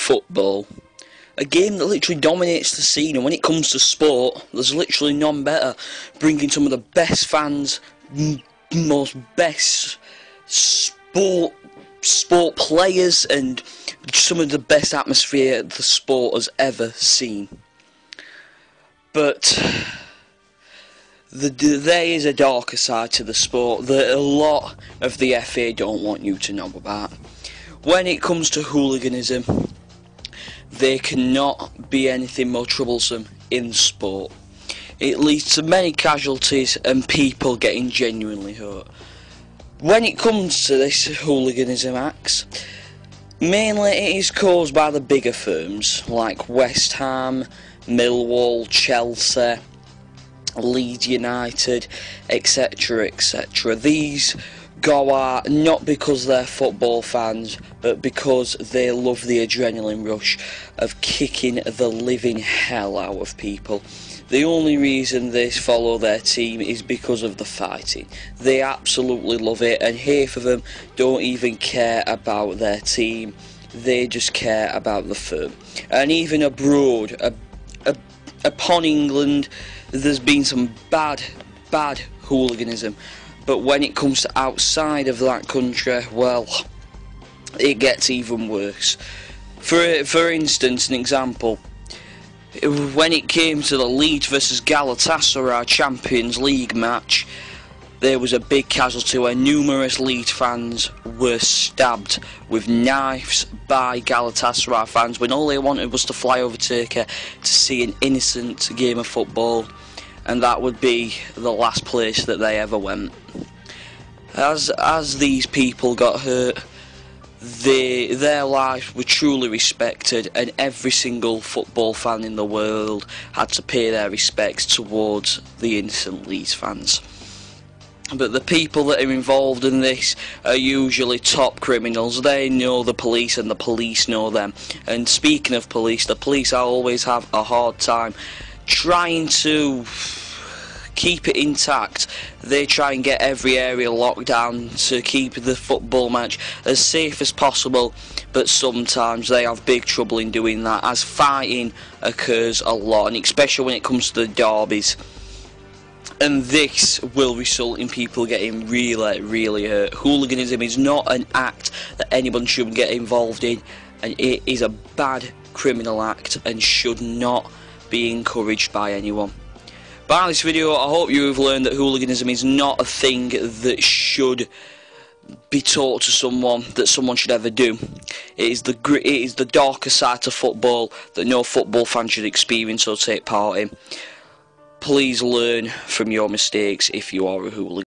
football, a game that literally dominates the scene, and when it comes to sport, there's literally none better, bringing some of the best fans, most best sport players, and some of the best atmosphere the sport has ever seen. But there is a darker side to the sport that a lot of the FA don't want you to know about. When it comes to hooliganism, there cannot be anything more troublesome in sport. It leads to many casualties and people getting genuinely hurt. When it comes to this hooliganism acts, mainly it is caused by the bigger firms like West Ham, Millwall, Chelsea, Leeds United, etc, etc. These go out not because they're football fans, but because they love the adrenaline rush of kicking the living hell out of people. The only reason they follow their team is because of the fighting. They absolutely love it, and half of them don't even care about their team. They just care about the firm. And even abroad, upon England, there's been some bad hooliganism. But when it comes to outside of that country, well, it gets even worse. For instance, an example, when it came to the Leeds versus Galatasaray Champions League match, there was a big casualty where numerous Leeds fans were stabbed with knives by Galatasaray fans when all they wanted was to fly over Turkey to see an innocent game of football, and that would be the last place that they ever went. As these people got hurt, their lives were truly respected, and every single football fan in the world had to pay their respects towards the innocent Leeds fans. But the people that are involved in this are usually top criminals. They know the police and the police know them. And speaking of police, the police always have a hard time trying to keep it intact. They try and get every area locked down to keep the football match as safe as possible, but sometimes they have big trouble in doing that, as fighting occurs a lot, and especially when it comes to the derbies. And this will result in people getting really hurt. Hooliganism is not an act that anyone should get involved in, and it is a bad criminal act and should not be encouraged by anyone. By this video, I hope you have learned that hooliganism is not a thing that should be taught to someone, that someone should ever do. It is the darker side to football that no football fan should experience or take part in. Please learn from your mistakes if you are a hooligan.